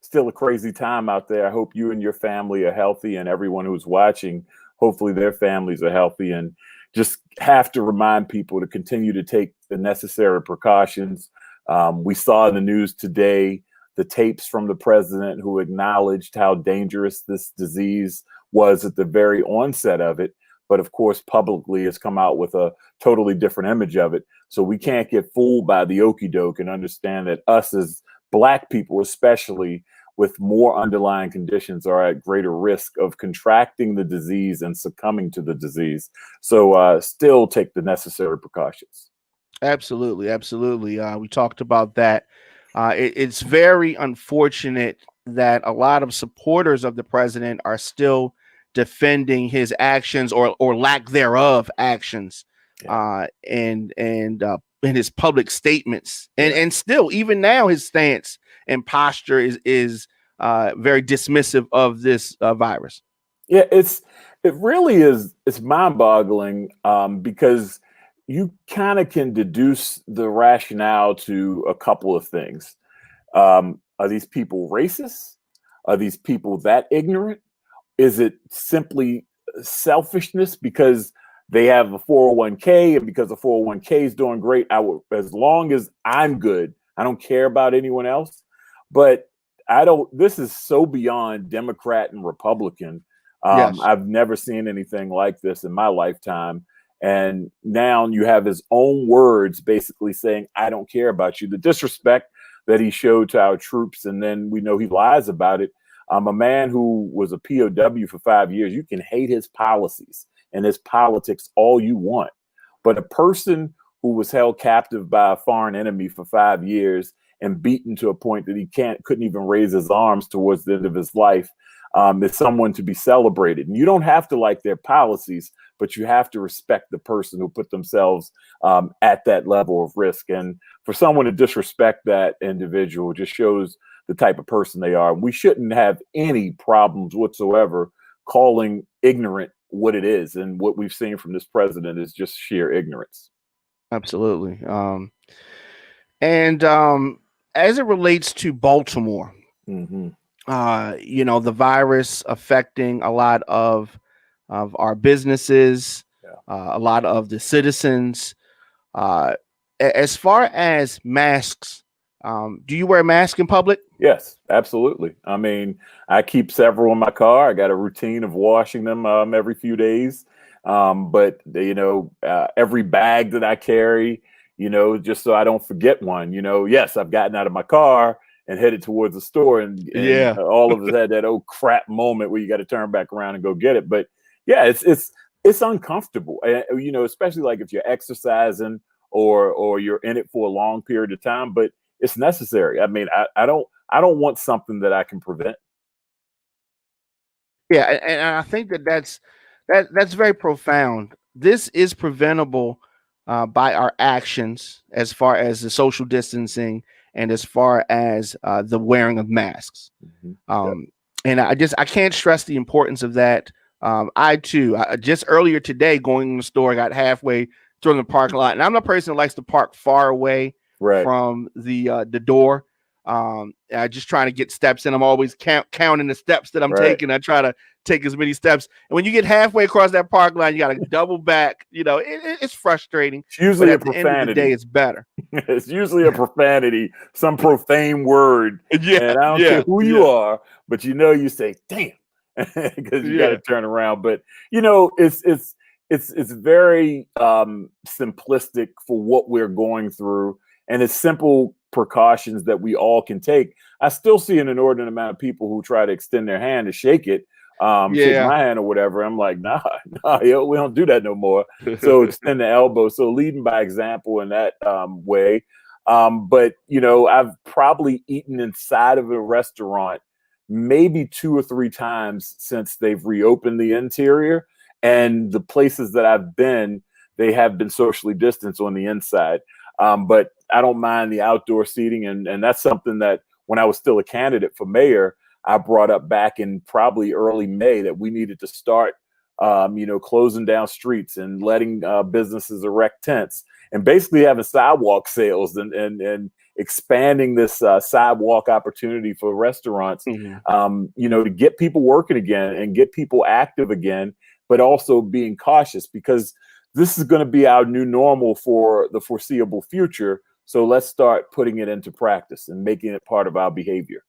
still a crazy time out there. I hope you and your family are healthy, and everyone who's watching, hopefully their families are healthy. And just have to remind people to continue to take the necessary precautions. We saw in the news today the tapes from the president who acknowledged how dangerous this disease was at the very onset of it. But of course, publicly has come out with a totally different image of it. So we can't get fooled by the okie doke and understand that us as Black people, especially with more underlying conditions, are at greater risk of contracting the disease and succumbing to the disease. So still take the necessary precautions. Absolutely. Absolutely. We talked about that. It's very unfortunate that a lot of supporters of the president are still defending his actions or lack thereof actions, and in his public statements, and still even now his stance and posture is very dismissive of this virus. Yeah, it really is. It's mind-boggling because you kind of can deduce the rationale to a couple of things. Are these people racist? Are these people that ignorant? Is it simply selfishness because they have a 401k, and because the 401k is doing great, as long as I'm good, I don't care about anyone else. But this is so beyond Democrat and Republican. Yes. I've never seen anything like this in my lifetime. And now you have his own words basically saying, I don't care about you. The disrespect that he showed to our troops, and then we know he lies about it. A man who was a POW for 5 years, you can hate his policies and his politics all you want. But a person who was held captive by a foreign enemy for 5 years and beaten to a point that he couldn't even raise his arms towards the end of his life is someone to be celebrated. And you don't have to like their policies, but you have to respect the person who put themselves at that level of risk. And for someone to disrespect that individual just shows the type of person they are. We shouldn't have any problems whatsoever calling ignorant what it is. And what we've seen from this president is just sheer ignorance. Absolutely. And as it relates to Baltimore, the virus affecting a lot of our businesses, a lot of the citizens. As far as masks, do you wear a mask in public? Yes, absolutely. I mean, I keep several in my car. I got a routine of washing them every few days. But every bag that I carry, just so I don't forget one, yes, I've gotten out of my car and headed towards the store, and all of us had that oh crap moment where you got to turn back around and go get it. But yeah, it's uncomfortable, especially like if you're exercising or you're in it for a long period of time. But it's necessary. I mean, I don't want something that I can prevent. Yeah, and I think that's very profound. This is preventable by our actions, as far as the social distancing and as far as the wearing of masks. And I can't stress the importance of that. I just earlier today going in the store, I got halfway through the parking lot, and I'm a person that likes to park far away from the door. I just trying to get steps in. I'm always counting the steps that I'm taking. I try to take as many steps. And when you get halfway across that parking line, you got to double back. It's frustrating. It's usually but at the end of the day, it's better. It's usually a profanity, some profane word. Yeah, and I don't care who you are, but you say, damn, because you got to turn around. But it's very simplistic for what we're going through, and it's simple precautions that we all can take. I still see an inordinate amount of people who try to extend their hand to shake it, shake my hand or whatever. I'm like, nah, yo, we don't do that no more. So extend the elbow. So leading by example in that way. But I've probably eaten inside of a restaurant maybe 2 or 3 times since they've reopened the interior, and the places that I've been, they have been socially distanced on the inside. But I don't mind the outdoor seating. And that's something that when I was still a candidate for mayor, I brought up back in probably early May, that we needed to start, closing down streets and letting businesses erect tents and basically having sidewalk sales. And expanding this sidewalk opportunity for restaurants, Mhm. to get people working again and get people active again, but also being cautious, because this is going to be our new normal for the foreseeable future. So let's start putting it into practice and making it part of our behavior.